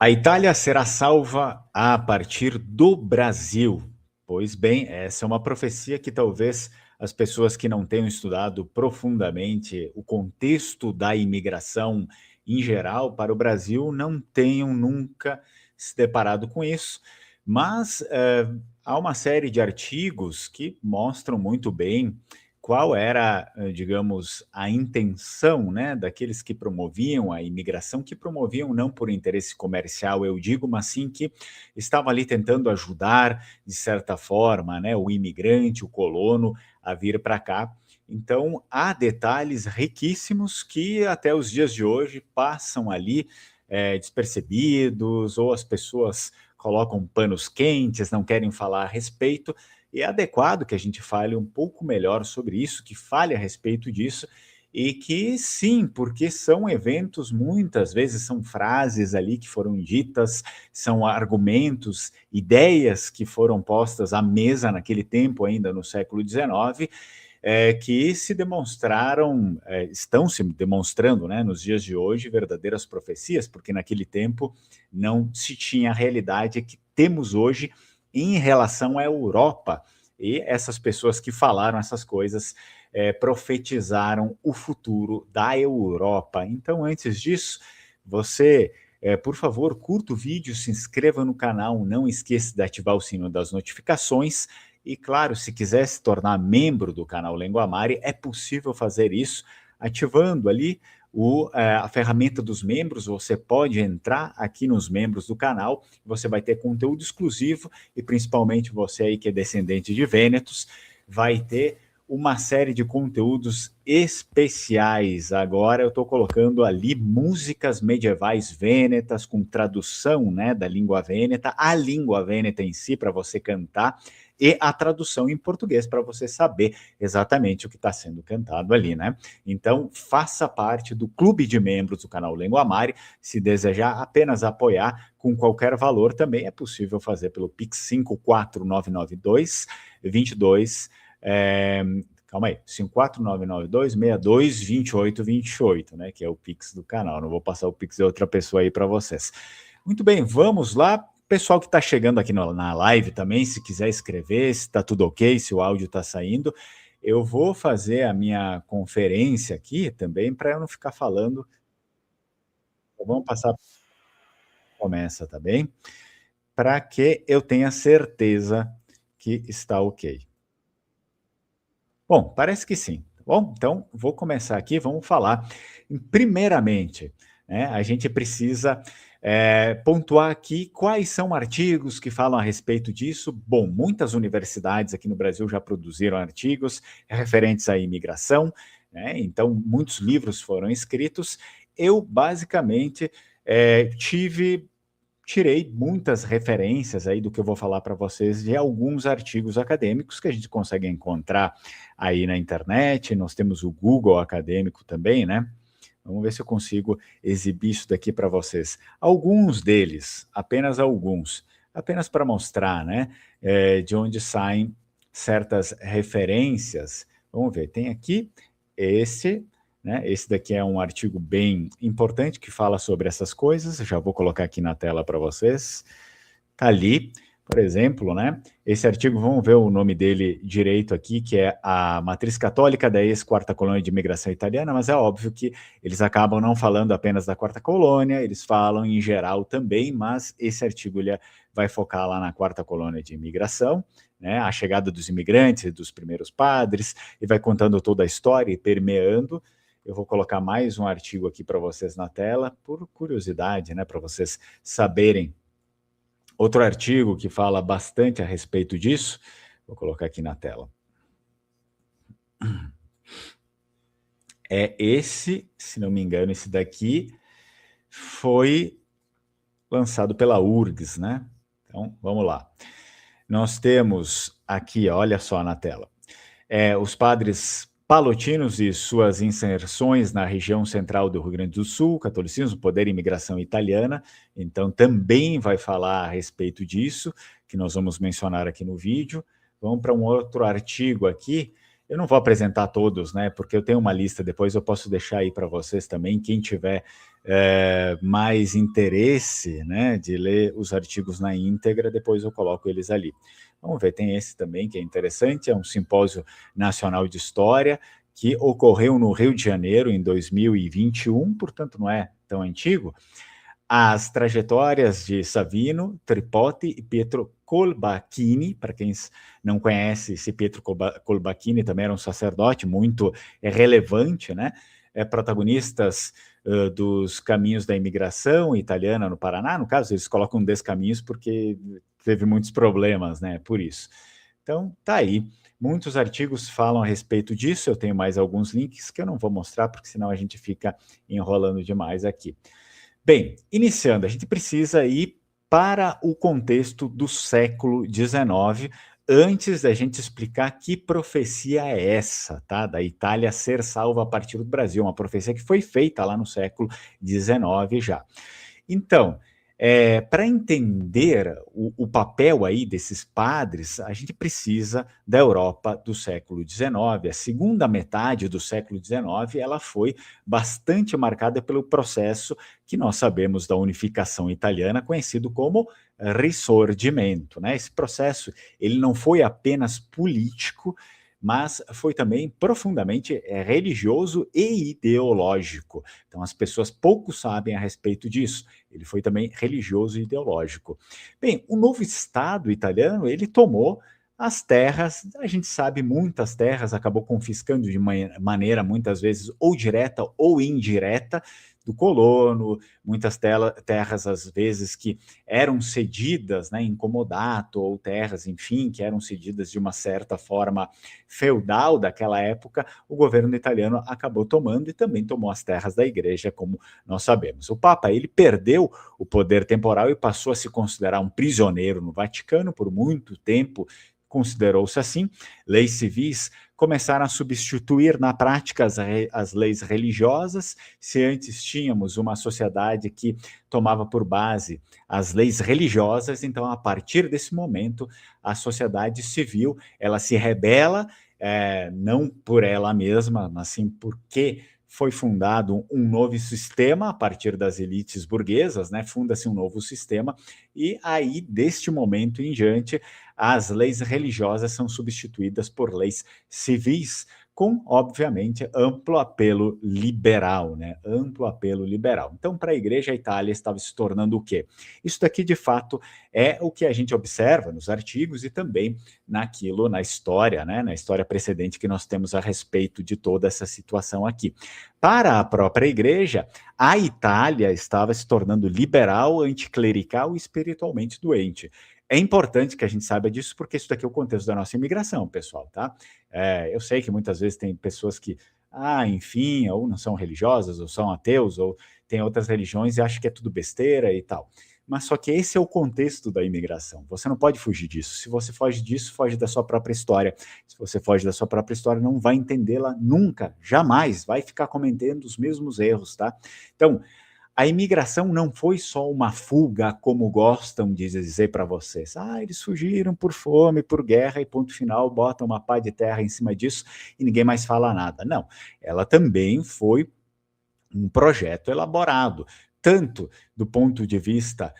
A Itália será salva a partir do Brasil. Pois bem, essa é uma profecia que talvez as pessoas que não tenham estudado profundamente o contexto da imigração em geral para o Brasil não tenham nunca se deparado com isso. Mas há uma série de artigos que mostram muito bem qual era, digamos, a intenção, né, daqueles que promoviam a imigração, que promoviam não por interesse comercial, eu digo, mas sim que estavam ali tentando ajudar, de certa forma, né, o imigrante, o colono, a vir para cá. Então, há detalhes riquíssimos que até os dias de hoje passam ali despercebidos, ou as pessoas colocam panos quentes, não querem falar a respeito, e é adequado que a gente fale um pouco melhor sobre isso, que fale a respeito disso, e que sim, porque são eventos, muitas vezes são frases ali que foram ditas, são argumentos, ideias que foram postas à mesa naquele tempo, ainda no século XIX, que se demonstraram, estão se demonstrando, né, nos dias de hoje, verdadeiras profecias, porque naquele tempo não se tinha a realidade que temos hoje em relação à Europa. E essas pessoas que falaram essas coisas profetizaram o futuro da Europa. Então, antes disso, você, por favor, curta o vídeo, se inscreva no canal, não esqueça de ativar o sino das notificações. E, claro, se quiser se tornar membro do canal Lenguamare, é possível fazer isso ativando ali a ferramenta dos membros. Você pode entrar aqui nos membros do canal, você vai ter conteúdo exclusivo e principalmente você aí que é descendente de Vênetos, vai ter uma série de conteúdos especiais. Agora eu estou colocando ali músicas medievais vênetas com tradução, né, da língua vêneta, a língua vêneta em si para você cantar e a tradução em português para você saber exatamente o que está sendo cantado ali, né? Então, faça parte do clube de membros do canal Lenguamare. Se desejar apenas apoiar com qualquer valor, também é possível fazer pelo Pix 54992 22 calma aí, 54992 62 28 28, né, que é o Pix do canal. Não vou passar o Pix de outra pessoa aí para vocês. Muito bem, vamos lá. Pessoal que está chegando aqui na live também, se quiser escrever, se está tudo ok, se o áudio está saindo, eu vou fazer a minha conferência aqui também para eu não ficar falando. Então, vamos passar, começa, tá bem? Para que eu tenha certeza que está ok. Bom, parece que sim. Bom, então vou começar aqui, vamos falar. Primeiramente, né, a gente precisa pontuar aqui quais são artigos que falam a respeito disso. Bom, muitas universidades aqui no Brasil já produziram artigos referentes à imigração, né, então muitos livros foram escritos. Eu, basicamente, tirei muitas referências aí do que eu vou falar para vocês de alguns artigos acadêmicos que a gente consegue encontrar aí na internet. Nós temos o Google acadêmico também, né? Vamos ver se eu consigo exibir isso daqui para vocês. Alguns deles, apenas alguns, apenas para mostrar, né, de onde saem certas referências. Vamos ver, tem aqui esse, né? Esse daqui é um artigo bem importante que fala sobre essas coisas. Já vou colocar aqui na tela para vocês. Está ali, por exemplo, né? Esse artigo, vamos ver o nome dele direito aqui, que é a Matriz Católica da ex-Quarta Colônia de Imigração Italiana, mas é óbvio que eles acabam não falando apenas da Quarta Colônia, eles falam em geral também, mas esse artigo ele vai focar lá na Quarta Colônia de Imigração, né? A chegada dos imigrantes, dos primeiros padres, e vai contando toda a história e permeando. Eu vou colocar mais um artigo aqui para vocês na tela, por curiosidade, né, para vocês saberem. Outro artigo que fala bastante a respeito disso, vou colocar aqui na tela. É esse, se não me engano, esse daqui foi lançado pela URGS, né? Então, vamos lá. Nós temos aqui, olha só na tela, os padres palotinos e suas inserções na região central do Rio Grande do Sul, catolicismo, poder e imigração italiana. Então, também vai falar a respeito disso, que nós vamos mencionar aqui no vídeo. Vamos para um outro artigo aqui, Eu não vou apresentar todos, né, porque eu tenho uma lista, depois eu posso deixar aí para vocês também, quem tiver mais interesse, né, de ler os artigos na íntegra, depois eu coloco eles ali. Vamos ver, tem esse também que é interessante, é um simpósio nacional de história que ocorreu no Rio de Janeiro em 2021, portanto não é tão antigo. As trajetórias de Savino, Tripodi e Pietro Colbachini, para quem não conhece, esse Pietro Colbachini também era um sacerdote muito relevante, né? Protagonistas dos caminhos da imigração italiana no Paraná, no caso, eles colocam descaminhos porque teve muitos problemas, né? Por isso. Então, tá aí. Muitos artigos falam a respeito disso. Eu tenho mais alguns links que eu não vou mostrar, porque senão a gente fica enrolando demais aqui. Bem, iniciando, a gente precisa ir para o contexto do século XIX, antes da gente explicar que profecia é essa, tá? Da Itália ser salva a partir do Brasil, uma profecia que foi feita lá no século XIX já. Então, para entender o papel aí desses padres, a gente precisa da Europa do século XIX. A segunda metade do século XIX, ela foi bastante marcada pelo processo que nós sabemos da unificação italiana, conhecido como Risorgimento, né? Esse processo, ele não foi apenas político, mas foi também profundamente religioso e ideológico. Então, as pessoas pouco sabem a respeito disso. Ele foi também religioso e ideológico. Bem, o novo Estado italiano, ele tomou as terras, a gente sabe, muitas terras, acabou confiscando de maneira, muitas vezes, ou direta ou indireta, do colono, muitas terras, às vezes, que eram cedidas, né, em comodato, ou terras, enfim, que eram cedidas de uma certa forma feudal daquela época, o governo italiano acabou tomando e também tomou as terras da igreja, como nós sabemos. O Papa, ele perdeu o poder temporal e passou a se considerar um prisioneiro no Vaticano por muito tempo, considerou-se assim. Leis civis começaram a substituir na prática as leis religiosas. Se antes tínhamos uma sociedade que tomava por base as leis religiosas, então a partir desse momento a sociedade civil ela se rebela, não por ela mesma, mas sim porque foi fundado um novo sistema a partir das elites burguesas, né? Funda-se um novo sistema e aí, deste momento em diante, as leis religiosas são substituídas por leis civis, com, obviamente, amplo apelo liberal, né? Amplo apelo liberal. Então, para a igreja, a Itália estava se tornando o quê? Isso daqui, de fato, é o que a gente observa nos artigos e também na história, né? Na história precedente que nós temos a respeito de toda essa situação aqui. Para a própria igreja, a Itália estava se tornando liberal, anticlerical e espiritualmente doente. É importante que a gente saiba disso, porque isso daqui é o contexto da nossa imigração, pessoal, tá? Eu sei que muitas vezes tem pessoas que, enfim, ou não são religiosas, ou são ateus, ou têm outras religiões e acham que é tudo besteira e tal. Mas só que esse é o contexto da imigração. Você não pode fugir disso. Se você foge disso, foge da sua própria história. Se você foge da sua própria história, não vai entendê-la nunca, jamais. Vai ficar cometendo os mesmos erros, tá? Então, a imigração não foi só uma fuga, como gostam de dizer para vocês. Eles fugiram por fome, por guerra e ponto final, botam uma pá de terra em cima disso e ninguém mais fala nada. Não, ela também foi um projeto elaborado, tanto do ponto de vista,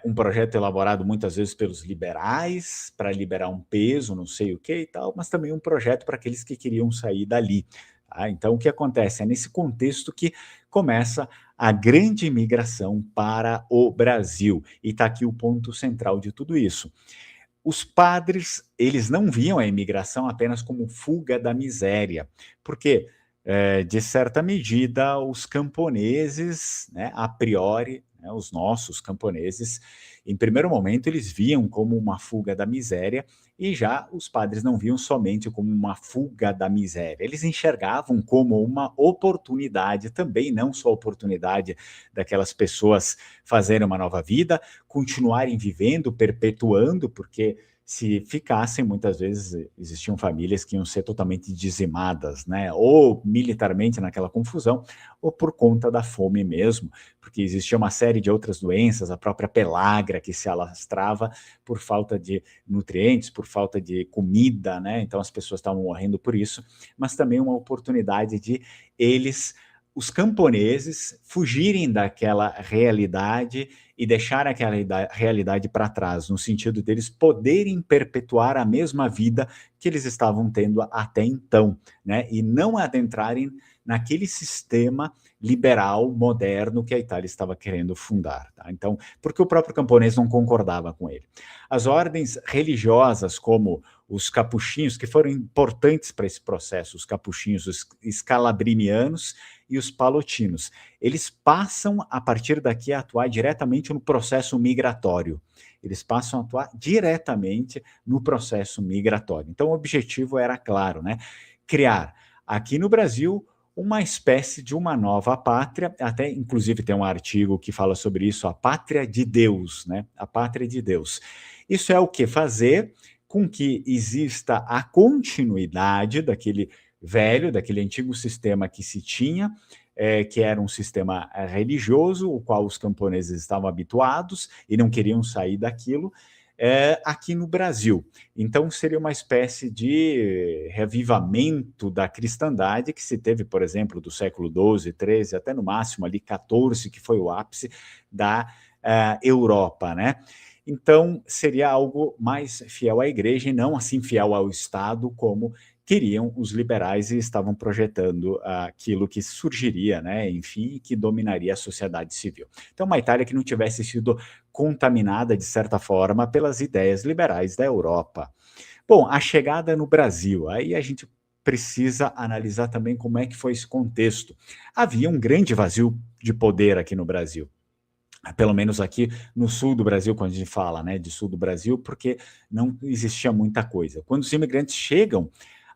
um projeto elaborado muitas vezes pelos liberais, para liberar um peso, não sei o que e tal, mas também um projeto para aqueles que queriam sair dali. Tá? Então, o que acontece? É nesse contexto que começa a grande imigração para o Brasil. E está aqui o ponto central de tudo isso. Os padres, eles não viam a imigração apenas como fuga da miséria, porque, de certa medida, os camponeses, né, a priori, né, os nossos camponeses, em primeiro momento, eles viam como uma fuga da miséria, e já os padres não viam somente como uma fuga da miséria, eles enxergavam como uma oportunidade também, não só a oportunidade daquelas pessoas fazerem uma nova vida, continuarem vivendo, perpetuando, porque Se ficassem, muitas vezes existiam famílias que iam ser totalmente dizimadas, né? Ou militarmente naquela confusão, ou por conta da fome mesmo, porque existia uma série de outras doenças, a própria pelágra que se alastrava por falta de nutrientes, por falta de comida, né? Então as pessoas estavam morrendo por isso, mas também uma oportunidade de eles, os camponeses, fugirem daquela realidade e deixar aquela realidade para trás, no sentido deles poderem perpetuar a mesma vida que eles estavam tendo até então, né? E não adentrarem naquele sistema liberal moderno que a Itália estava querendo fundar. Tá? Então, porque o próprio camponês não concordava com ele. As ordens religiosas, como os capuchinhos, que foram importantes para esse processo, os capuchinhos, os escalabrinianos e os palotinos, eles passam, a partir daqui, a atuar diretamente no processo migratório. Eles passam a atuar diretamente no processo migratório. Então, o objetivo era claro, né? Criar aqui no Brasil uma espécie de uma nova pátria, até inclusive tem um artigo que fala sobre isso, a pátria de Deus, né? A pátria de Deus. Isso é o que? Fazer com que exista a continuidade daquele velho, daquele antigo sistema que se tinha, que era um sistema religioso, o qual os camponeses estavam habituados e não queriam sair daquilo, aqui no Brasil. Então, seria uma espécie de reavivamento da cristandade que se teve, por exemplo, do século XII, XIII, até no máximo ali XIV, que foi o ápice da Europa, né? Então, seria algo mais fiel à igreja e não assim fiel ao Estado como queriam os liberais e estavam projetando aquilo que surgiria, né, enfim, que dominaria a sociedade civil. Então, uma Itália que não tivesse sido contaminada, de certa forma, pelas ideias liberais da Europa. Bom, a chegada no Brasil, aí a gente precisa analisar também como é que foi esse contexto. Havia um grande vazio de poder aqui no Brasil. Pelo menos aqui no sul do Brasil, quando a gente fala, né, de sul do Brasil, porque não existia muita coisa. Quando os imigrantes chegam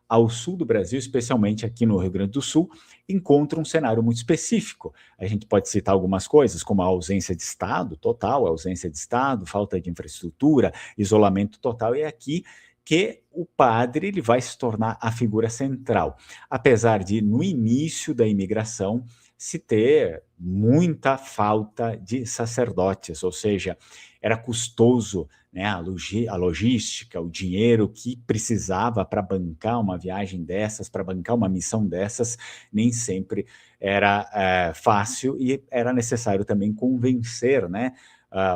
ao sul do Brasil, especialmente aqui no Rio Grande do Sul, encontra um cenário muito específico. A gente pode citar algumas coisas, como a ausência de Estado total, a ausência de Estado, falta de infraestrutura, isolamento total, e é aqui que o padre ele vai se tornar a figura central. Apesar de, no início da imigração, se ter muita falta de sacerdotes, ou seja, era custoso, né, a logística, o dinheiro que precisava para bancar uma viagem dessas, para bancar uma missão dessas, nem sempre era fácil e era necessário também convencer, né,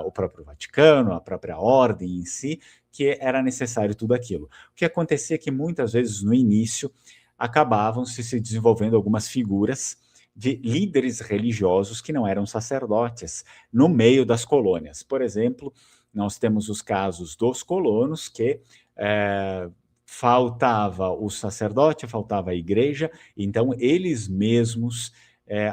o próprio Vaticano, a própria ordem em si, que era necessário tudo aquilo. O que acontecia é que muitas vezes no início acabavam se desenvolvendo algumas figuras de líderes religiosos que não eram sacerdotes no meio das colônias. Por exemplo, nós temos os casos dos colonos que faltava o sacerdote, faltava a igreja, então eles mesmos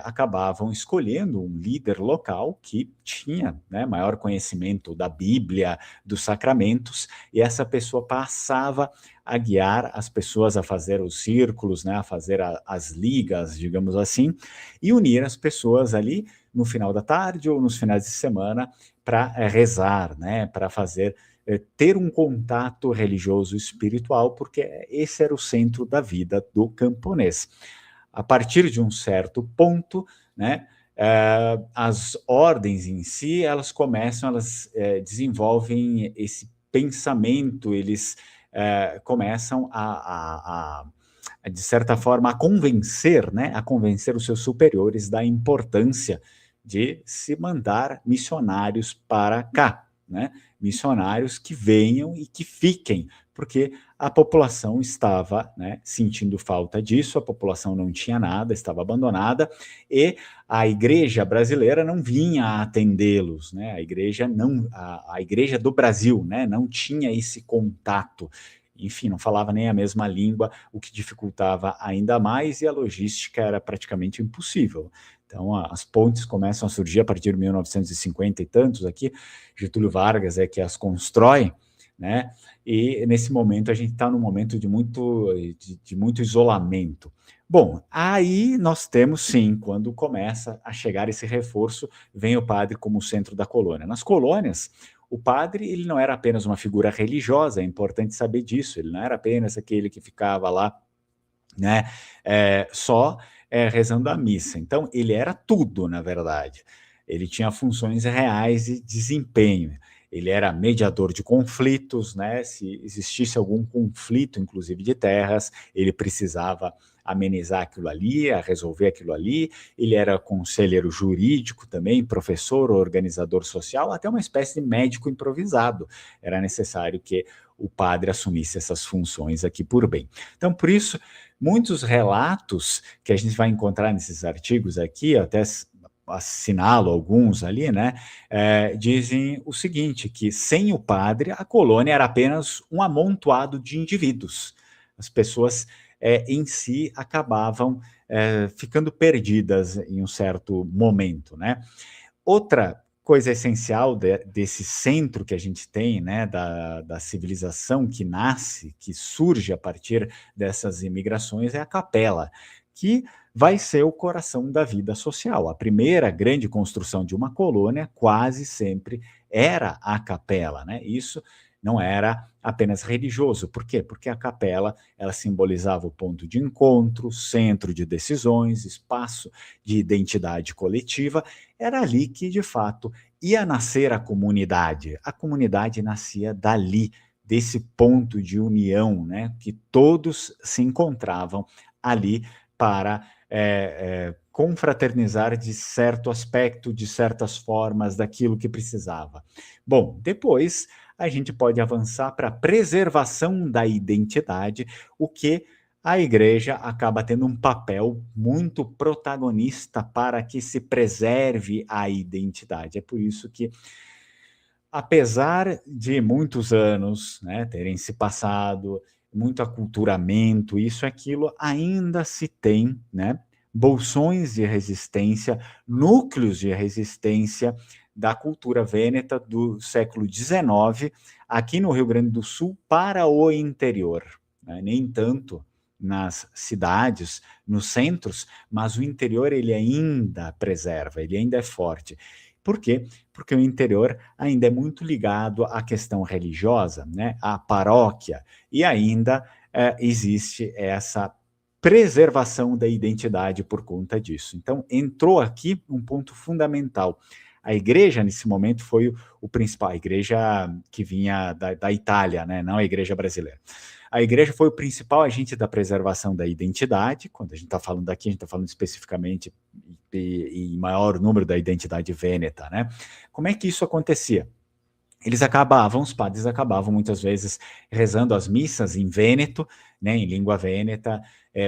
acabavam escolhendo um líder local que tinha, né, maior conhecimento da Bíblia, dos sacramentos, e essa pessoa passava a guiar as pessoas a fazer os círculos, né, a fazer as ligas, digamos assim, e unir as pessoas ali no final da tarde ou nos finais de semana para rezar, né, para fazer ter um contato religioso espiritual, porque esse era o centro da vida do camponês. A partir de um certo ponto, né, as ordens em si, elas começam, elas desenvolvem esse pensamento, eles começam de certa forma, a convencer, né, a convencer os seus superiores da importância de se mandar missionários para cá, né, missionários que venham e que fiquem, porque a população estava, né, sentindo falta disso, a população não tinha nada, estava abandonada, e a igreja brasileira não vinha a atendê-los, né, a igreja não, a igreja do Brasil, né, não tinha esse contato, enfim, não falava nem a mesma língua, o que dificultava ainda mais, e a logística era praticamente impossível. Então, as pontes começam a surgir a partir de 1950 e tantos aqui, Getúlio Vargas é que as constrói, né? E nesse momento a gente está num momento de muito isolamento. Bom, aí nós temos sim, quando começa a chegar esse reforço, vem o padre como centro da colônia. Nas colônias, o padre, ele não era apenas uma figura religiosa, é importante saber disso, ele não era apenas aquele que ficava lá, né, só rezando a missa. Então, ele era tudo, na verdade. Ele tinha funções reais de desempenho. Ele era mediador de conflitos, né? Se existisse algum conflito, inclusive de terras, ele precisava amenizar aquilo ali, a resolver aquilo ali. Ele era conselheiro jurídico também, professor, organizador social, até uma espécie de médico improvisado. Era necessário que o padre assumisse essas funções aqui por bem. Então, por isso, muitos relatos que a gente vai encontrar nesses artigos aqui, até assinalo alguns ali, né, dizem o seguinte, que sem o padre, a colônia era apenas um amontoado de indivíduos. As pessoas em si acabavam ficando perdidas em um certo momento, né? Outra coisa essencial desse centro que a gente tem, né, da civilização que nasce, que surge a partir dessas imigrações, é a capela, que vai ser o coração da vida social. A primeira grande construção de uma colônia quase sempre era a capela, né? Isso não era apenas religioso. Por quê? Porque a capela, ela simbolizava o ponto de encontro, centro de decisões, espaço de identidade coletiva. Era ali que, de fato, ia nascer a comunidade. A comunidade nascia dali, desse ponto de união, né? Que todos se encontravam ali para confraternizar de certo aspecto, de certas formas, daquilo que precisava. Bom, depois a gente pode avançar para a preservação da identidade, o que a igreja acaba tendo um papel muito protagonista para que se preserve a identidade. É por isso que, apesar de muitos anos, né, terem se passado, muito aculturamento, isso e aquilo, ainda se tem, né, bolsões de resistência, núcleos de resistência da cultura vêneta do século XIX, aqui no Rio Grande do Sul, para o interior, né, nem tanto nas cidades, nos centros, mas o interior ele ainda preserva, ele ainda é forte. Por quê? Porque o interior ainda é muito ligado à questão religiosa, né, à paróquia, e ainda existe essa preservação da identidade por conta disso. Então, entrou aqui um ponto fundamental. A igreja, nesse momento, foi o principal, a igreja que vinha da Itália, né, não a igreja brasileira. A igreja foi o principal agente da preservação da identidade. Quando a gente está falando daqui, a gente está falando especificamente em maior número da identidade vêneta, né? Como é que isso acontecia? Os padres acabavam muitas vezes rezando as missas em vêneto, né, em língua vêneta,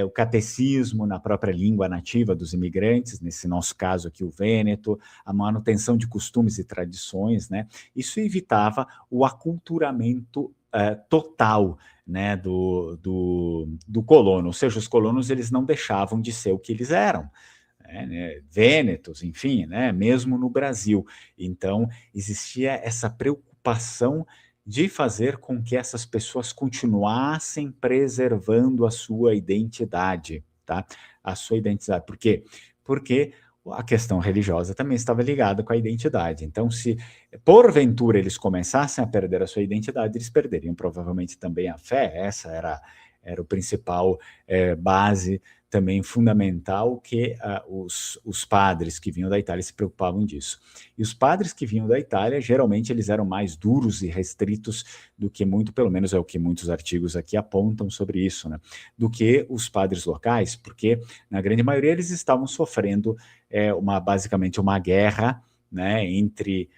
o catecismo na própria língua nativa dos imigrantes, nesse nosso caso aqui o vêneto, a manutenção de costumes e tradições, né, isso evitava o aculturamento total, né, do colono, ou seja, os colonos eles não deixavam de ser o que eles eram, né, vênetos, enfim, né, mesmo no Brasil. Então, existia essa preocupação de fazer com que essas pessoas continuassem preservando a sua identidade, tá? A sua identidade. Por quê? Porque a questão religiosa também estava ligada com a identidade. Então, se porventura eles começassem a perder a sua identidade, eles perderiam provavelmente também a fé. Essa era o principal base também fundamental que os padres que vinham da Itália se preocupavam disso. E os padres que vinham da Itália, geralmente eles eram mais duros e restritos do que pelo menos é o que muitos artigos aqui apontam sobre isso, né? Do que os padres locais, porque na grande maioria eles estavam sofrendo basicamente uma guerra, né, entre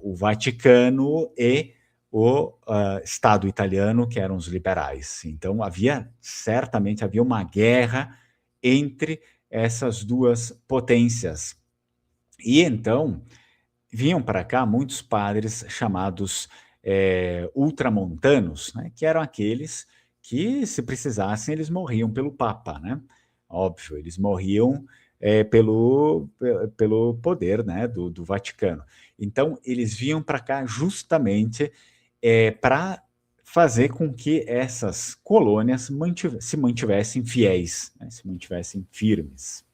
o Vaticano e o Estado italiano, que eram os liberais. Então, certamente havia uma guerra entre essas duas potências. E então, vinham para cá muitos padres chamados ultramontanos, né, que eram aqueles que, se precisassem, eles morriam pelo Papa, né? Óbvio, eles morriam pelo poder, né, do Vaticano. Então, eles vinham para cá justamente para fazer com que essas colônias se mantivessem fiéis, né, se mantivessem firmes.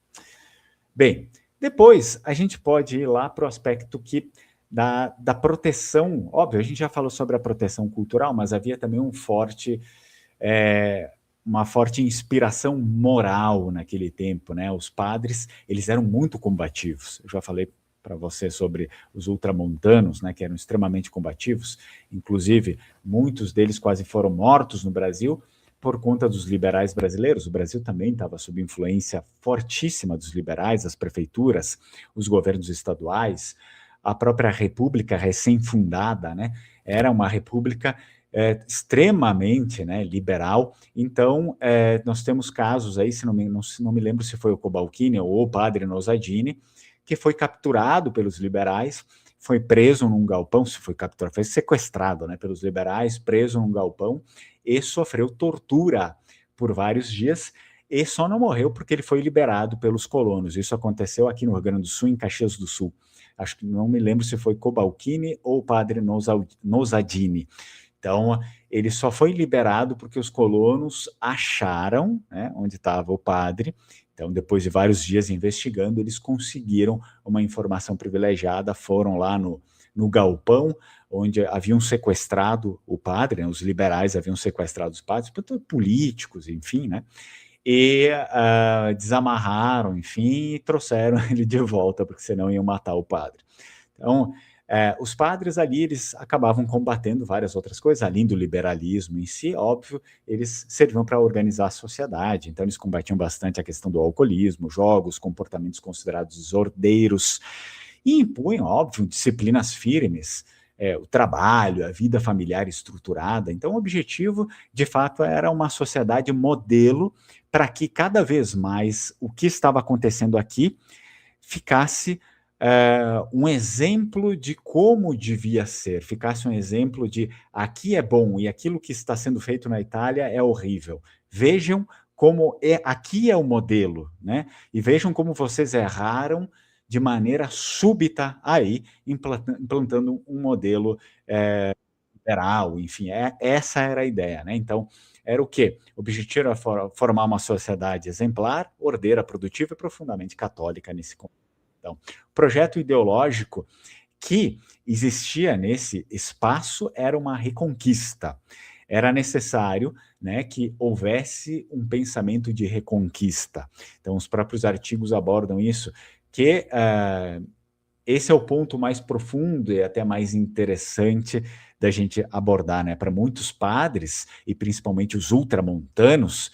Bem, depois a gente pode ir lá para o aspecto que da proteção. Óbvio, a gente já falou sobre a proteção cultural, mas havia também é, uma forte inspiração moral naquele tempo, né? Os padres, eles eram muito combativos. Eu já falei para você sobre os ultramontanos, né, que eram extremamente combativos. Inclusive, muitos deles quase foram mortos no Brasil por conta dos liberais brasileiros. O Brasil também estava sob influência fortíssima dos liberais, as prefeituras, os governos estaduais, a própria república recém-fundada, né, era uma república extremamente, né, liberal. Então, nós temos casos aí, se não me lembro se foi o Cobalcini ou o padre Nosadini, que foi capturado pelos liberais, foi preso num galpão, se foi capturado, foi sequestrado, né, pelos liberais, preso num galpão e sofreu tortura por vários dias e só não morreu porque ele foi liberado pelos colonos. Isso aconteceu aqui no Rio Grande do Sul, em Caxias do Sul. Acho que não me lembro se foi Cobalcini ou o padre Nosadini. Então, ele só foi liberado porque os colonos acharam, né, onde estava o padre. Então, depois de vários dias investigando, eles conseguiram uma informação privilegiada, foram lá no galpão, onde haviam sequestrado o padre, né, os liberais haviam sequestrado os padres, políticos, enfim, né, e desamarraram, enfim, e trouxeram ele de volta, porque senão iam matar o padre. Então, os padres ali, eles acabavam combatendo várias outras coisas, além do liberalismo em si, óbvio, eles serviam para organizar a sociedade, então eles combatiam bastante a questão do alcoolismo, jogos, comportamentos considerados desordeiros, e impunham, óbvio, disciplinas firmes, o trabalho, a vida familiar estruturada. Então, o objetivo, de fato, era uma sociedade modelo para que cada vez mais o que estava acontecendo aqui ficasse um exemplo de como devia ser, ficasse um exemplo de aqui é bom e aquilo que está sendo feito na Itália é horrível. Vejam como aqui é o modelo, né? E vejam como vocês erraram de maneira súbita aí, implantando um modelo liberal, enfim, essa era a ideia, né? Então, era o quê? O objetivo era formar uma sociedade exemplar, ordeira, produtiva e profundamente católica nesse contexto. Então, o projeto ideológico que existia nesse espaço era uma reconquista. Era necessário, né, que houvesse um pensamento de reconquista. Então, os próprios artigos abordam isso, que esse é o ponto mais profundo e até mais interessante da gente abordar, né? Para muitos padres, e principalmente os ultramontanos,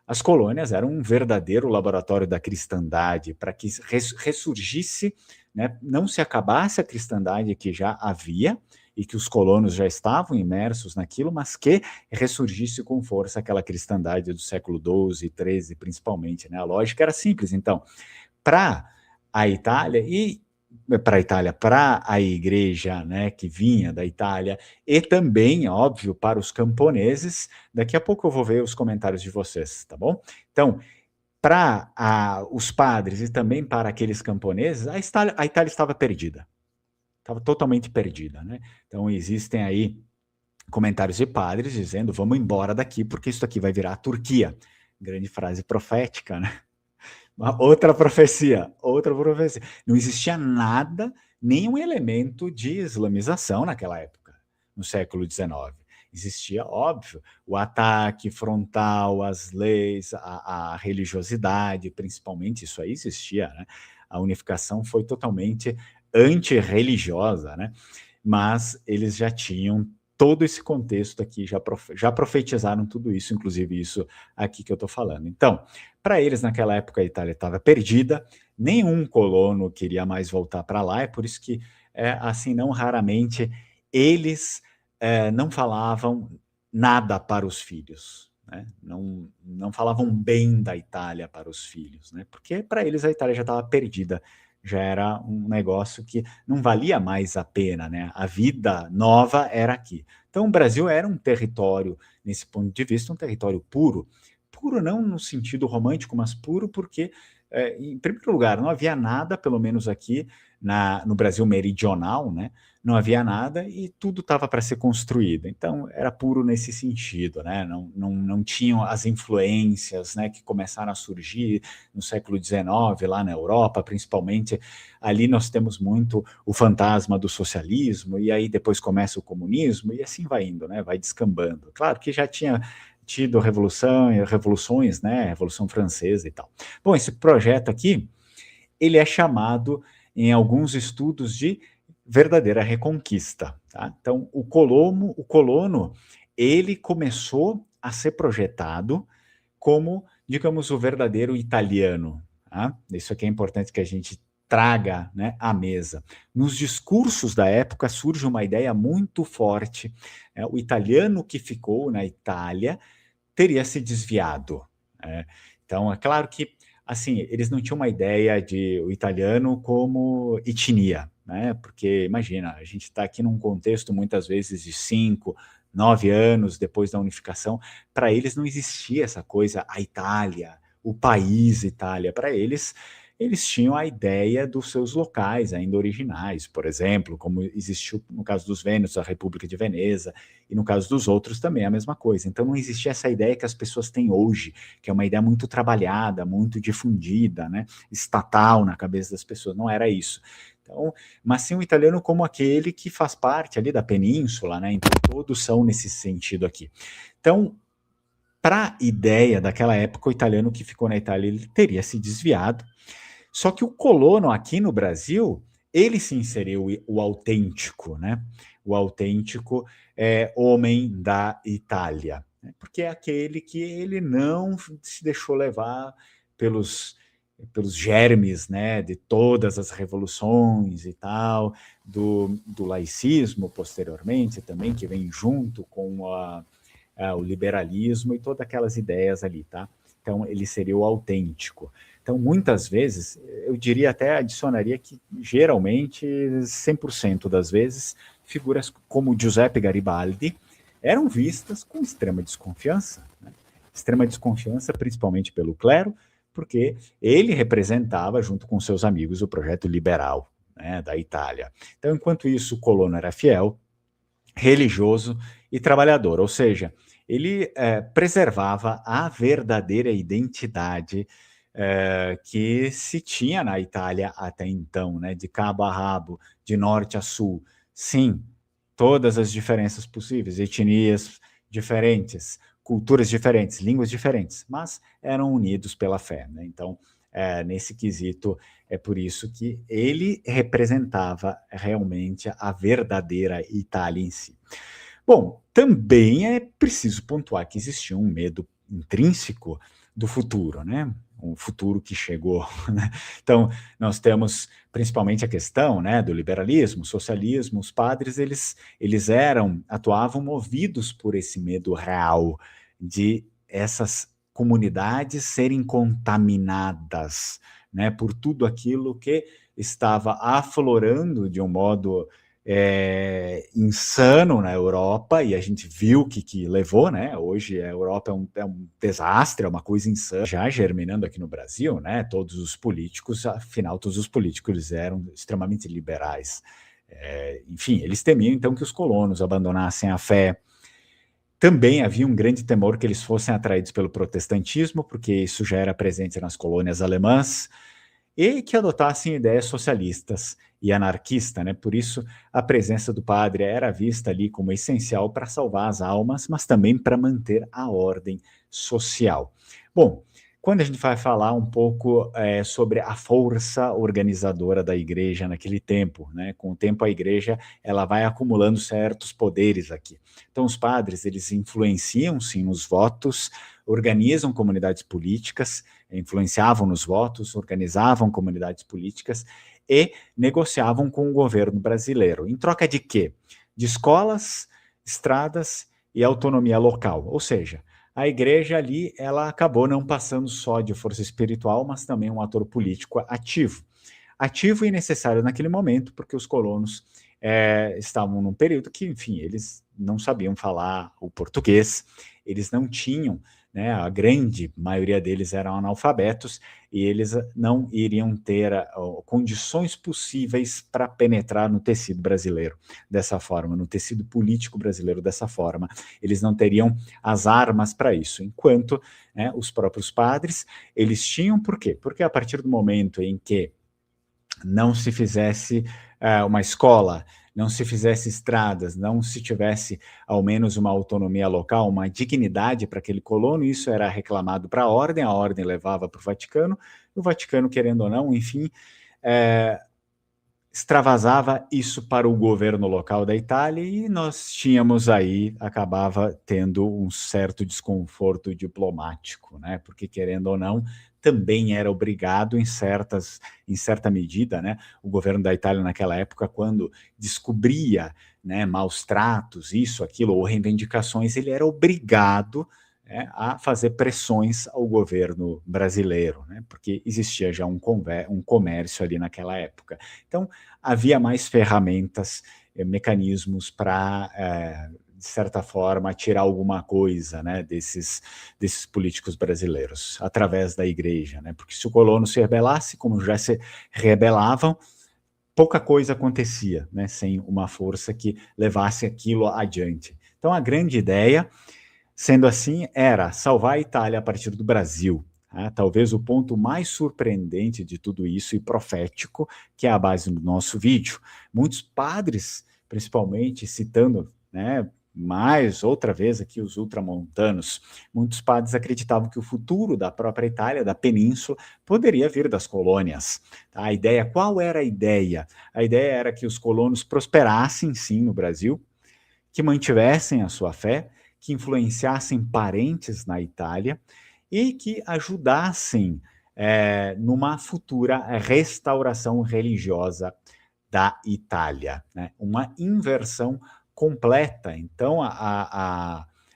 as colônias eram um verdadeiro laboratório da cristandade, para que ressurgisse, né, não se acabasse a cristandade que já havia e que os colonos já estavam imersos naquilo, mas que ressurgisse com força aquela cristandade do século XII, XIII, principalmente. Né? A lógica era simples. Então, para a Itália e para a igreja, né, que vinha da Itália, e também, óbvio, para os camponeses. Daqui a pouco eu vou ver os comentários de vocês, tá bom? Então, para os padres e também para aqueles camponeses, a Itália estava perdida, estava totalmente perdida, né? Então, existem aí comentários de padres dizendo: vamos embora daqui, porque isso aqui vai virar a Turquia. Grande frase profética, né? Outra profecia, outra profecia. Não existia nada, nenhum elemento de islamização naquela época, no século XIX. Existia, óbvio, o ataque frontal às leis, à religiosidade, principalmente, isso aí existia, né? A unificação foi totalmente antirreligiosa, né? Mas eles já tinham todo esse contexto aqui, já profetizaram tudo isso, inclusive isso aqui que eu estou falando. Então, para eles, naquela época, a Itália estava perdida, nenhum colono queria mais voltar para lá, é por isso que, assim, não raramente, eles não falavam nada para os filhos, né? Não falavam bem da Itália para os filhos, né? Porque para eles a Itália já estava perdida, já era um negócio que não valia mais a pena, né? A vida nova era aqui. Então, o Brasil era um território, nesse ponto de vista, um território puro. Puro não no sentido romântico, mas puro porque em primeiro lugar, não havia nada, pelo menos aqui no Brasil meridional, né? Não havia nada e tudo estava para ser construído. Então, era puro nesse sentido, né? Não tinham as influências, né, que começaram a surgir no século XIX, lá na Europa, principalmente. Ali nós temos muito o fantasma do socialismo, e aí depois começa o comunismo, e assim vai indo, né? Vai descambando. Claro que já tinha tido revoluções, né? Revolução Francesa e tal. Bom, esse projeto aqui, ele é chamado em alguns estudos de verdadeira reconquista. Tá? Então, o colono, ele começou a ser projetado como, digamos, o verdadeiro italiano. Tá? Isso aqui é importante que a gente traga, né, à mesa. Nos discursos da época surge uma ideia muito forte. Né? O italiano que ficou na Itália teria se desviado. Né? Então, é claro que assim, eles não tinham uma ideia de o italiano como etnia, né? Porque imagina, a gente está aqui num contexto muitas vezes de 5, 9 anos depois da unificação, para eles não existia essa coisa, a Itália, o país Itália. Para eles, eles tinham a ideia dos seus locais ainda originais, por exemplo, como existiu no caso dos Vênetos, a República de Veneza, e no caso dos outros também a mesma coisa. Então não existia essa ideia que as pessoas têm hoje, que é uma ideia muito trabalhada, muito difundida, né, estatal na cabeça das pessoas. Não era isso. Então, mas sim o italiano como aquele que faz parte ali da península, né? Então todos são nesse sentido aqui. Então, para a ideia daquela época, o italiano que ficou na Itália ele teria se desviado. Só que o colono aqui no Brasil, ele se inseriu o autêntico, né? O autêntico homem da Itália, né? Porque é aquele que ele não se deixou levar pelos germes, né, de todas as revoluções e tal, do laicismo posteriormente também, que vem junto com o liberalismo e todas aquelas ideias ali, tá? Então, ele seria o autêntico. Então, muitas vezes, eu diria até, adicionaria que, geralmente, 100% das vezes, figuras como Giuseppe Garibaldi eram vistas com extrema desconfiança. Né? Extrema desconfiança, principalmente pelo clero, porque ele representava, junto com seus amigos, o projeto liberal, né, da Itália. Então, enquanto isso, o colono era fiel, religioso e trabalhador, ou seja, ele preservava a verdadeira identidade que se tinha na Itália até então, né, de cabo a rabo, de norte a sul. Sim, todas as diferenças possíveis, etnias diferentes, culturas diferentes, línguas diferentes, mas eram unidos pela fé. Né? Então, nesse quesito, é por isso que ele representava realmente a verdadeira Itália em si. Bom, também é preciso pontuar que existia um medo intrínseco do futuro, né? Um futuro que chegou. Né? Então, nós temos principalmente a questão, né, do liberalismo, socialismo. Os padres eles atuavam movidos por esse medo real de essas comunidades serem contaminadas, né, por tudo aquilo que estava aflorando de um modo insano na Europa, e a gente viu que levou, né? Hoje a Europa é um desastre, é uma coisa insana, já germinando aqui no Brasil, né? Todos os políticos, afinal, todos os políticos eles eram extremamente liberais. Enfim, eles temiam então que os colonos abandonassem a fé. Também havia um grande temor que eles fossem atraídos pelo protestantismo, porque isso já era presente nas colônias alemãs, e que adotassem ideias socialistas e anarquistas, né? Por isso, a presença do padre era vista ali como essencial para salvar as almas, mas também para manter a ordem social. Bom, quando a gente vai falar um pouco sobre a força organizadora da igreja naquele tempo, né? Com o tempo a igreja ela vai acumulando certos poderes aqui. Então os padres eles influenciam sim nos votos, organizam comunidades políticas, influenciavam nos votos, organizavam comunidades políticas e negociavam com o governo brasileiro. Em troca de quê? De escolas, estradas e autonomia local. Ou seja, a igreja ali ela acabou não passando só de força espiritual, mas também um ator político ativo. Ativo e necessário naquele momento, porque os colonos estavam num período que, enfim, eles não sabiam falar o português, eles não tinham né, a grande maioria deles eram analfabetos, e eles não iriam ter condições possíveis para penetrar no tecido brasileiro dessa forma, no tecido político brasileiro dessa forma. Eles não teriam as armas para isso, enquanto, né, os próprios padres, eles tinham. Por quê? Porque a partir do momento em que não se fizesse uma escola, não se fizesse estradas, não se tivesse ao menos uma autonomia local, uma dignidade para aquele colono, isso era reclamado para a ordem levava para o Vaticano, querendo ou não, enfim, extravasava isso para o governo local da Itália, e nós tínhamos aí, acabava tendo um certo desconforto diplomático, né? Porque, querendo ou não, também era obrigado em certa medida, né? O governo da Itália naquela época, quando descobria, né, maus tratos, isso, aquilo, ou reivindicações, ele era obrigado, a fazer pressões ao governo brasileiro, né? Porque existia já um comércio ali naquela época. Então, havia mais ferramentas, mecanismos para, de certa forma, tirar alguma coisa, né, desses políticos brasileiros, através da igreja, né? Porque se o colono se rebelasse, como já se rebelavam, pouca coisa acontecia, né, sem uma força que levasse aquilo adiante. Então, a grande ideia, sendo assim, era salvar a Itália a partir do Brasil. Talvez o ponto mais surpreendente de tudo isso e profético, que é a base do nosso vídeo. Muitos padres, principalmente, citando, né, mais outra vez aqui os ultramontanos, muitos padres acreditavam que o futuro da própria Itália, da península, poderia vir das colônias. A ideia, qual era a ideia? A ideia era que os colonos prosperassem, sim, no Brasil, que mantivessem a sua fé, que influenciassem parentes na Itália e que ajudassem numa futura restauração religiosa da Itália, né? Uma inversão completa. Então,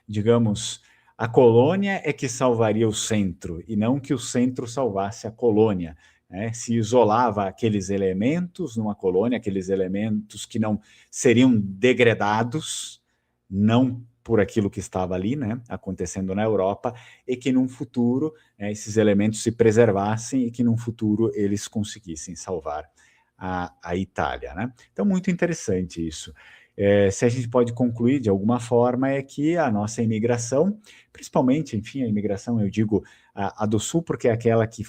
digamos, a colônia é que salvaria o centro, e não que o centro salvasse a colônia, né? Se isolava aqueles elementos numa colônia, aqueles elementos que não seriam degradados, não por aquilo que estava ali, né, acontecendo na Europa, e que num futuro, esses elementos se preservassem e que num futuro eles conseguissem salvar a Itália, né? Então, muito interessante isso. Se a gente pode concluir de alguma forma é que a nossa imigração, principalmente, enfim, a imigração, eu digo a do Sul, porque é aquela que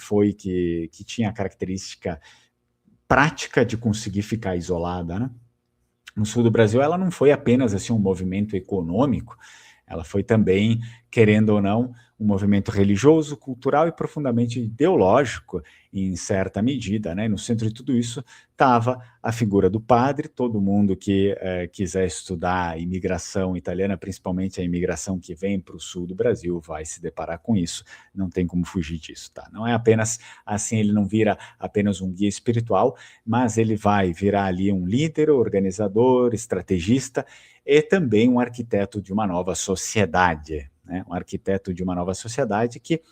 tinha a característica prática de conseguir ficar isolada, né? No sul do Brasil, ela não foi apenas assim um movimento econômico, ela foi também, querendo ou não, um movimento religioso, cultural e profundamente ideológico, em certa medida, né? No centro de tudo isso estava a figura do padre. Todo mundo que quiser estudar a imigração italiana, principalmente a imigração que vem para o sul do Brasil, vai se deparar com isso, não tem como fugir disso, tá? Não é apenas assim, ele não vira apenas um guia espiritual, mas ele vai virar ali um líder, organizador, estrategista, e também um arquiteto de uma nova sociedade, né? Um arquiteto de uma nova sociedade que,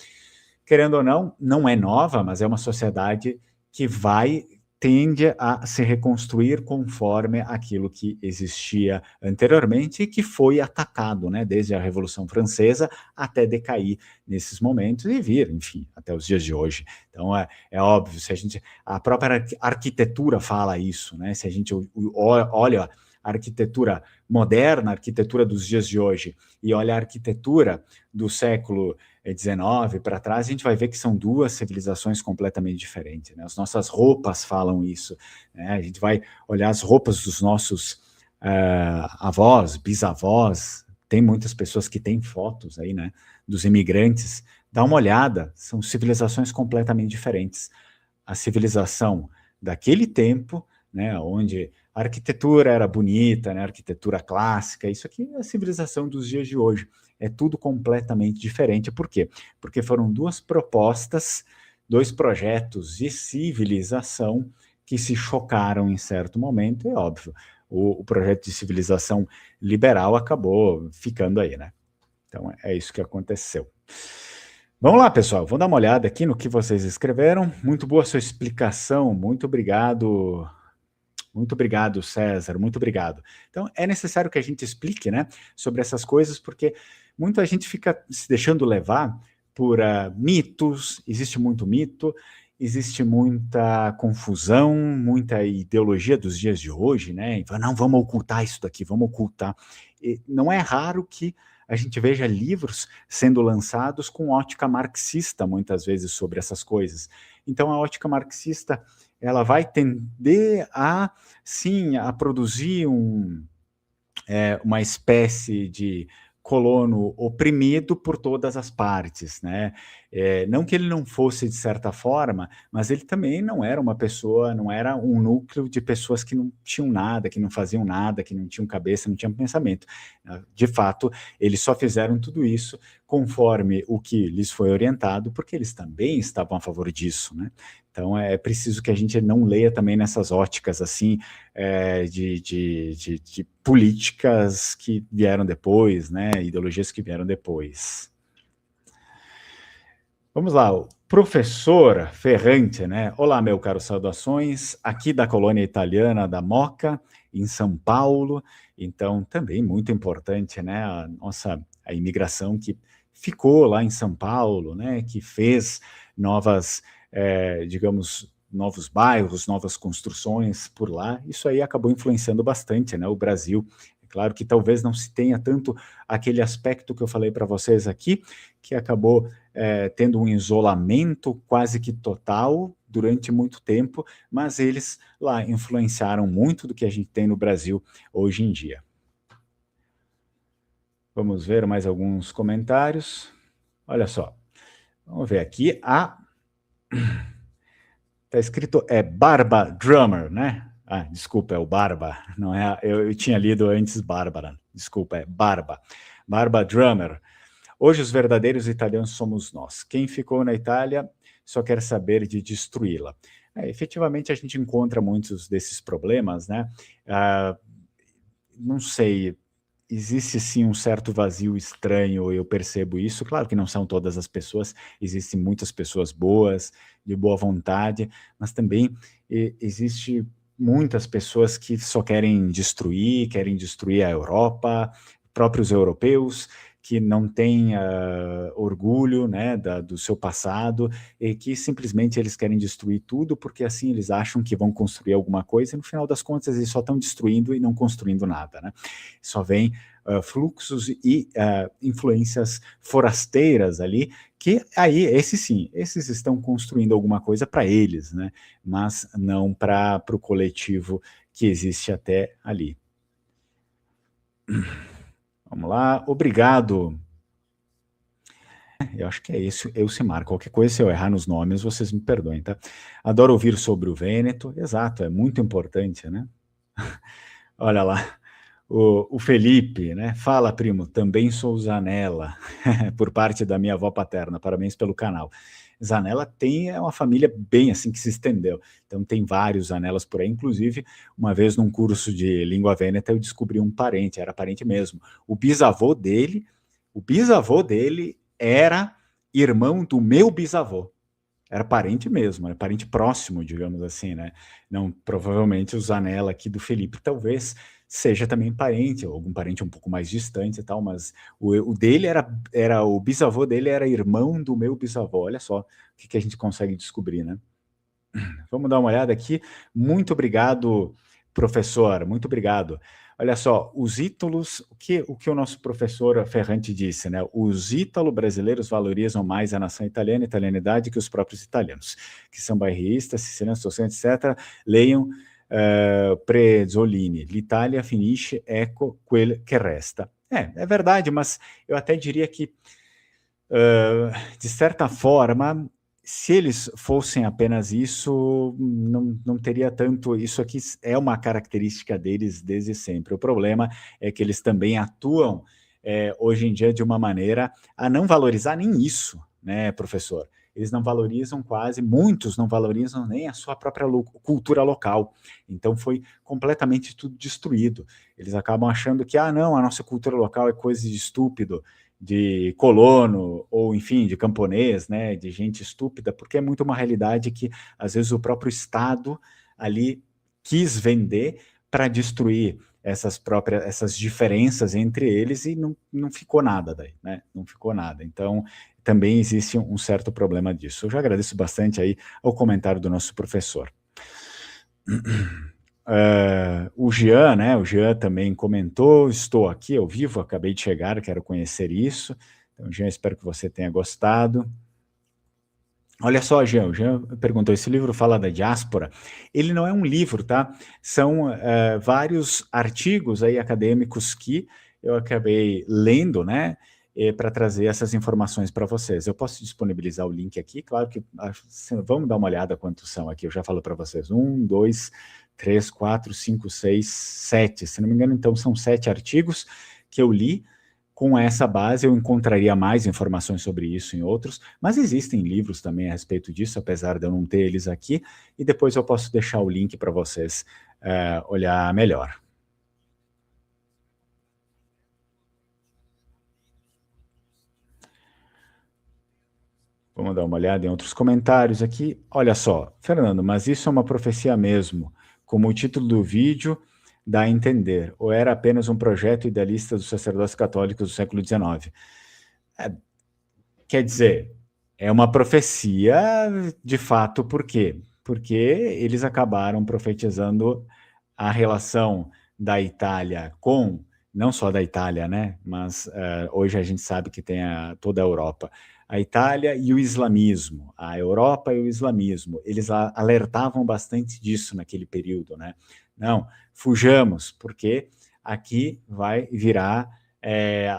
querendo ou não, não é nova, mas é uma sociedade que tende a se reconstruir conforme aquilo que existia anteriormente e que foi atacado, né, desde a Revolução Francesa até decair nesses momentos e vir, enfim, até os dias de hoje. Então, é óbvio, a própria arquitetura fala isso, né? Se a gente olha a arquitetura moderna, a arquitetura dos dias de hoje, e olha a arquitetura do século XIX para trás, a gente vai ver que são duas civilizações completamente diferentes, né? As nossas roupas falam isso, né? A gente vai olhar as roupas dos nossos avós, bisavós, tem muitas pessoas que têm fotos aí, né, dos imigrantes, dá uma olhada, são civilizações completamente diferentes. A civilização daquele tempo, né, onde a arquitetura era bonita, né, a arquitetura clássica, isso aqui é a civilização dos dias de hoje. É tudo completamente diferente. Por quê? Porque foram duas propostas, dois projetos de civilização que se chocaram em certo momento, e óbvio, o projeto de civilização liberal acabou ficando aí, né? Então é isso que aconteceu. Vamos lá, pessoal, vamos dar uma olhada aqui no que vocês escreveram. Muito boa sua explicação, muito obrigado. Muito obrigado, César, muito obrigado. Então, é necessário que a gente explique, né, sobre essas coisas, porque muita gente fica se deixando levar por mitos, existe muito mito, existe muita confusão, muita ideologia dos dias de hoje, né? E fala, não, vamos ocultar isso daqui, vamos ocultar. E não é raro que a gente veja livros sendo lançados com ótica marxista, muitas vezes, sobre essas coisas. Então, a ótica marxista, ela vai tender a, sim, a produzir uma espécie de colono oprimido por todas as partes, né? Não que ele não fosse de certa forma, mas ele também não era uma pessoa, não era um núcleo de pessoas que não tinham nada, que não faziam nada, que não tinham cabeça, não tinham pensamento. De fato, eles só fizeram tudo isso conforme o que lhes foi orientado, porque eles também estavam a favor disso, né? Então é preciso que a gente não leia também nessas óticas assim de políticas que vieram depois, né? Ideologias que vieram depois. Vamos lá, o professor Ferrante, né? Olá, meu caro, saudações, aqui da colônia italiana da Moca, em São Paulo. Então, também muito importante, né? A imigração que ficou lá em São Paulo, né? Que fez novas, digamos, novos bairros, novas construções por lá. Isso aí acabou influenciando bastante, né? O Brasil. É claro que talvez não se tenha tanto aquele aspecto que eu falei para vocês aqui, que acabou tendo um isolamento quase que total durante muito tempo, mas eles lá influenciaram muito do que a gente tem no Brasil hoje em dia. Vamos ver mais alguns comentários. Olha só, vamos ver aqui. Tá escrito Barba Drummer, né? Desculpa, é o Barba, não é? Eu tinha lido antes Bárbara, desculpa, é Barba. Barba Drummer. Hoje os verdadeiros italianos somos nós. Quem ficou na Itália só quer saber de destruí-la. Efetivamente a gente encontra muitos desses problemas, né? Não sei, existe sim um certo vazio estranho, eu percebo isso. Claro que não são todas as pessoas, existem muitas pessoas boas, de boa vontade, mas também existe muitas pessoas que só querem destruir a Europa, próprios europeus, que não têm orgulho, né, do seu passado, e que simplesmente eles querem destruir tudo, porque assim eles acham que vão construir alguma coisa, e no final das contas eles só estão destruindo e não construindo nada, né? Só vem fluxos e influências forasteiras ali, que aí, esses estão construindo alguma coisa para eles, né? Mas não para o coletivo que existe até ali. Vamos lá, obrigado. Eu acho que é isso, Elcimar. Qualquer coisa, se eu errar nos nomes, vocês me perdoem, tá? Adoro ouvir sobre o Vêneto, exato, é muito importante, né? Olha lá, o Felipe, né? Fala, primo, também sou Zanella, por parte da minha avó paterna, parabéns pelo canal. Zanella é uma família bem assim que se estendeu, então tem vários Zanelas por aí, inclusive uma vez num curso de língua vêneta eu descobri um parente, era parente mesmo, o bisavô dele era irmão do meu bisavô, era parente mesmo, era parente próximo, digamos assim, né? Não, provavelmente o Zanella aqui do Felipe talvez seja também parente, ou algum parente um pouco mais distante e tal, mas o dele o bisavô dele era irmão do meu bisavô, olha só o que a gente consegue descobrir, né? Vamos dar uma olhada aqui. Muito obrigado, professor, muito obrigado. Olha só, os ítalos, o que o nosso professor Ferrante disse, né? Os ítalo-brasileiros valorizam mais a nação italiana e a italianidade que os próprios italianos, que são bairristas, sicilianos, sociais, etc. Leiam Prezzolini, l'Italia finisce, ecco quel che resta. É verdade, mas eu até diria que, de certa forma, se eles fossem apenas isso, não teria tanto. Isso aqui é uma característica deles desde sempre. O problema é que eles também atuam hoje em dia de uma maneira a não valorizar nem isso, né, professor? Eles não valorizam muitos não valorizam nem a sua própria cultura local. Então foi completamente tudo destruído. Eles acabam achando que, não, a nossa cultura local é coisa de estúpido, de colono, ou enfim, de camponês, né, de gente estúpida, porque é muito uma realidade que, às vezes, o próprio Estado ali quis vender para destruir essas diferenças entre eles, e não ficou nada daí, né? Não ficou nada. Então, também existe um certo problema disso. Eu já agradeço bastante aí ao comentário do nosso professor. O Jean, né? O Jean também comentou: estou aqui ao vivo, acabei de chegar, quero conhecer isso. Então, Jean, espero que você tenha gostado. Olha só, Jean, o Jean perguntou: esse livro fala da diáspora? Ele não é um livro, tá? São vários artigos aí acadêmicos que eu acabei lendo, né? Para trazer essas informações para vocês. Eu posso disponibilizar o link aqui, claro que vamos dar uma olhada quantos são aqui. Eu já falo para vocês: 1, 2, 3, 4, 5, 6, 7. Se não me engano, então são 7 artigos que eu li. Com essa base, eu encontraria mais informações sobre isso em outros, mas existem livros também a respeito disso, apesar de eu não ter eles aqui, e depois eu posso deixar o link para vocês olhar melhor. Vamos dar uma olhada em outros comentários aqui. Olha só, Fernando, mas isso é uma profecia mesmo, como o título do vídeo dá a entender, ou era apenas um projeto idealista dos sacerdotes católicos do século XIX? Quer dizer, é uma profecia de fato, por quê? Porque eles acabaram profetizando a relação da Itália com, não só da Itália, né, mas hoje a gente sabe que tem toda a Europa, a Itália e o islamismo, a Europa e o islamismo, eles alertavam bastante disso naquele período, né? Não, fujamos, porque aqui vai virar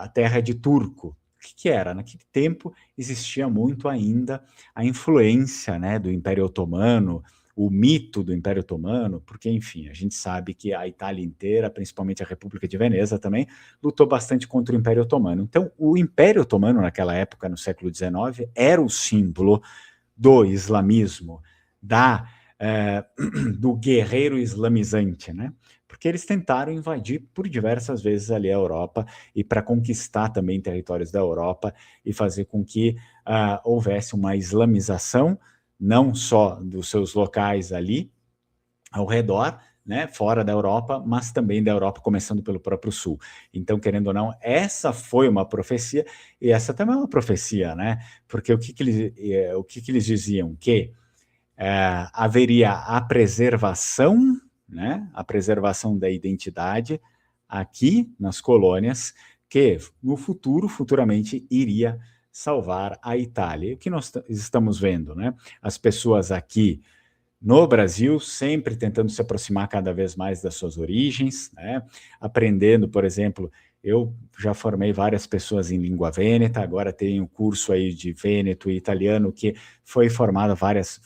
a terra de turco. O que era? Naquele tempo existia muito ainda a influência, né, do Império Otomano, o mito do Império Otomano, porque, enfim, a gente sabe que a Itália inteira, principalmente a República de Veneza também, lutou bastante contra o Império Otomano. Então, o Império Otomano, naquela época, no século XIX, era o símbolo do islamismo, do guerreiro islamizante, né? Porque eles tentaram invadir por diversas vezes ali a Europa, e para conquistar também territórios da Europa e fazer com que houvesse uma islamização, não só dos seus locais ali ao redor, né, fora da Europa, mas também da Europa, começando pelo próprio sul. Então, querendo ou não, essa foi uma profecia, e essa também é uma profecia, né? Porque o que eles diziam? Que haveria a preservação, né, a preservação da identidade aqui nas colônias, que no futuramente iria salvar a Itália. E o que nós estamos vendo, né? As pessoas aqui no Brasil sempre tentando se aproximar cada vez mais das suas origens, né? Aprendendo, por exemplo, eu já formei várias pessoas em língua vêneta, agora tenho curso aí de vêneto e italiano, que foi formada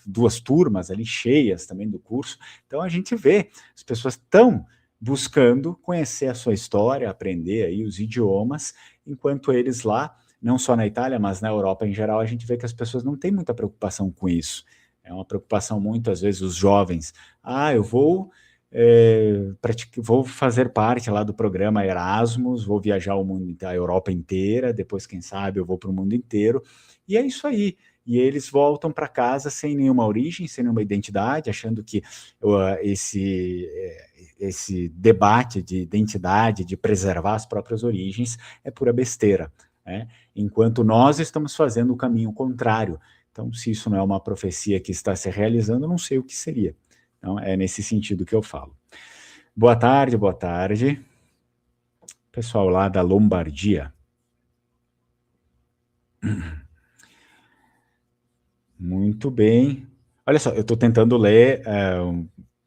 duas turmas ali cheias também do curso. Então a gente vê, as pessoas estão buscando conhecer a sua história, aprender aí os idiomas, enquanto eles lá, não só na Itália, mas na Europa em geral, a gente vê que as pessoas não têm muita preocupação com isso. É uma preocupação muito, às vezes, os jovens. Eu vou vou fazer parte lá do programa Erasmus, vou viajar a Europa inteira, depois, quem sabe, eu vou para o mundo inteiro, e é isso aí. E eles voltam para casa sem nenhuma origem, sem nenhuma identidade, achando que esse debate de identidade, de preservar as próprias origens, é pura besteira, né? Enquanto nós estamos fazendo o caminho contrário. Então, se isso não é uma profecia que está se realizando, eu não sei o que seria. Então, é nesse sentido que eu falo. Boa tarde, boa tarde. Pessoal lá da Lombardia. Muito bem. Olha só, eu estou tentando ler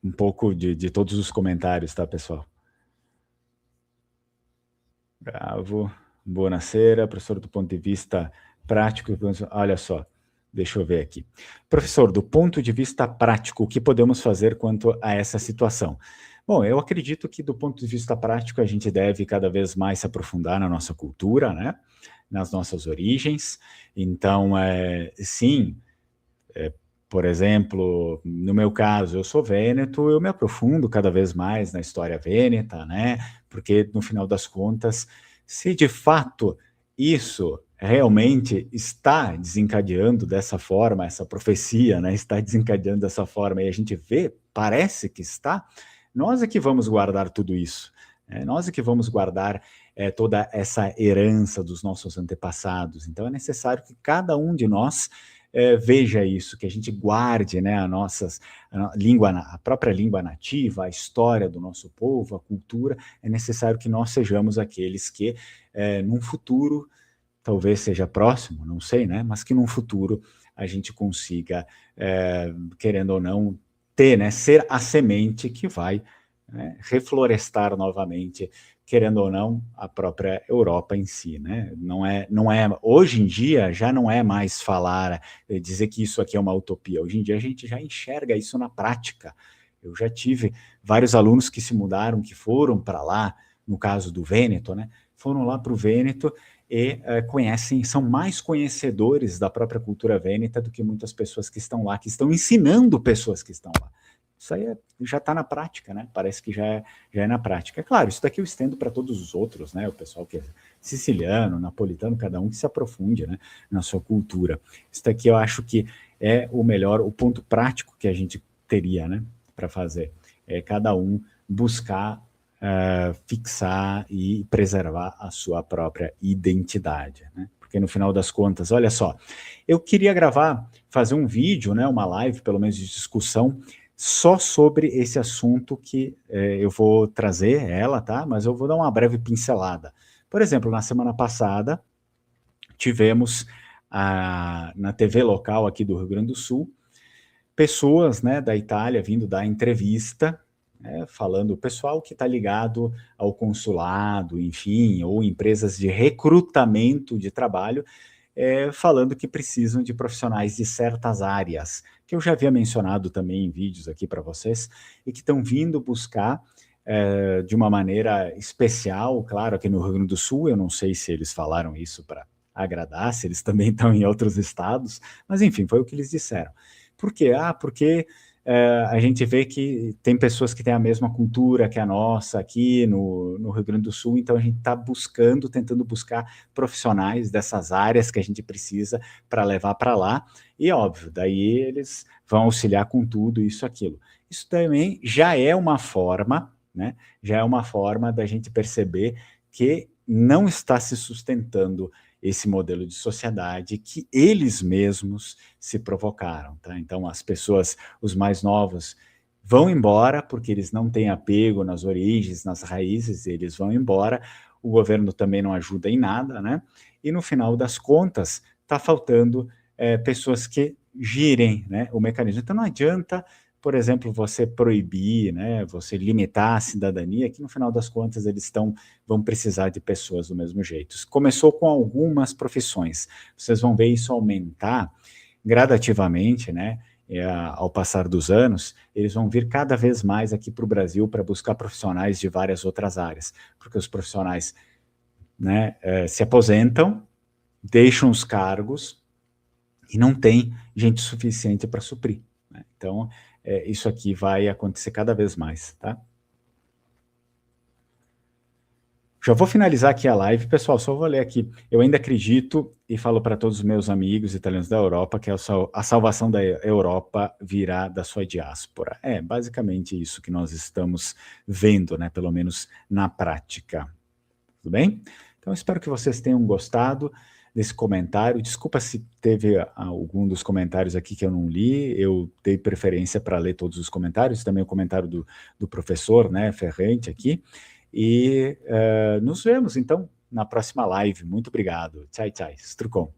um pouco de todos os comentários, tá, pessoal? Bravo. Buonasera, professor, do ponto de vista prático, olha só, deixa eu ver aqui. Professor, do ponto de vista prático, o que podemos fazer quanto a essa situação? Bom, eu acredito que do ponto de vista prático a gente deve cada vez mais se aprofundar na nossa cultura, né? Nas nossas origens. Então, sim, por exemplo, no meu caso, eu sou vêneto, eu me aprofundo cada vez mais na história vêneta, né? Porque no final das contas, se de fato isso realmente está desencadeando dessa forma, essa profecia, né, está desencadeando dessa forma, e a gente vê, parece que está, Nós é que vamos guardar tudo isso. Nós é que vamos guardar toda essa herança dos nossos antepassados. Então é necessário que cada um de nós veja isso, que a gente guarde, né, a própria língua nativa, a história do nosso povo, a cultura. É necessário que nós sejamos aqueles que, num futuro, talvez seja próximo, não sei, né, mas que num futuro a gente consiga, querendo ou não, ter, né, ser a semente que vai, né, reflorestar novamente, querendo ou não, a própria Europa em si, né? Não é, hoje em dia já não é mais falar, dizer que isso aqui é uma utopia. Hoje em dia a gente já enxerga isso na prática. Eu já tive vários alunos que se mudaram, que foram para lá, no caso do Vêneto, né? Foram lá para o Vêneto e conhecem, são mais conhecedores da própria cultura vêneta do que muitas pessoas que estão lá, que estão ensinando pessoas que estão lá. Isso aí já está na prática, né? Parece que já é na prática. É claro, isso daqui eu estendo para todos os outros, né? O pessoal que é siciliano, napolitano, cada um que se aprofunde, né, na sua cultura. Isso daqui eu acho que é o melhor, o ponto prático que a gente teria, né, para fazer. É cada um buscar fixar e preservar a sua própria identidade, né? Porque no final das contas, olha só, eu queria fazer um vídeo, né, uma live, pelo menos de discussão, só sobre esse assunto que eu vou trazer ela, tá? Mas eu vou dar uma breve pincelada. Por exemplo, na semana passada, tivemos na TV local aqui do Rio Grande do Sul, pessoas, né, da Itália vindo dar entrevista, falando o pessoal que está ligado ao consulado, enfim, ou empresas de recrutamento de trabalho, falando que precisam de profissionais de certas áreas, que eu já havia mencionado também em vídeos aqui para vocês, e que estão vindo buscar de uma maneira especial, claro, aqui no Rio Grande do Sul. Eu não sei se eles falaram isso para agradar, se eles também estão em outros estados, mas enfim, foi o que eles disseram. Por quê? Porque a gente vê que tem pessoas que têm a mesma cultura que a nossa aqui no Rio Grande do Sul, então a gente está tentando buscar profissionais dessas áreas que a gente precisa para levar para lá, e óbvio, daí eles vão auxiliar com tudo isso, aquilo. Isso também já é uma forma, né? Já é uma forma da gente perceber que não está se sustentando esse modelo de sociedade que eles mesmos se provocaram, tá? Então as pessoas, os mais novos, vão embora porque eles não têm apego nas origens, nas raízes, eles vão embora. O governo também não ajuda em nada, né? E no final das contas, está faltando pessoas que girem, né, o mecanismo. Então não adianta, por exemplo, você proibir, né, você limitar a cidadania, que no final das contas vão precisar de pessoas do mesmo jeito. Começou com algumas profissões, vocês vão ver isso aumentar gradativamente, né, ao passar dos anos. Eles vão vir cada vez mais aqui para o Brasil para buscar profissionais de várias outras áreas, porque os profissionais, né, se aposentam, deixam os cargos e não tem gente suficiente para suprir, né? Então, isso aqui vai acontecer cada vez mais, tá? Já vou finalizar aqui a live, pessoal, só vou ler aqui. Eu ainda acredito e falo para todos os meus amigos italianos da Europa que a salvação da Europa virá da sua diáspora. É basicamente isso que nós estamos vendo, né? Pelo menos na prática. Tudo bem? Então, espero que vocês tenham gostado desse comentário. Desculpa se teve algum dos comentários aqui que eu não li. Eu dei preferência para ler todos os comentários, também o comentário do professor, né, Ferrante aqui. E nos vemos, então, na próxima live. Muito obrigado. Tchau, tchau. Strucon.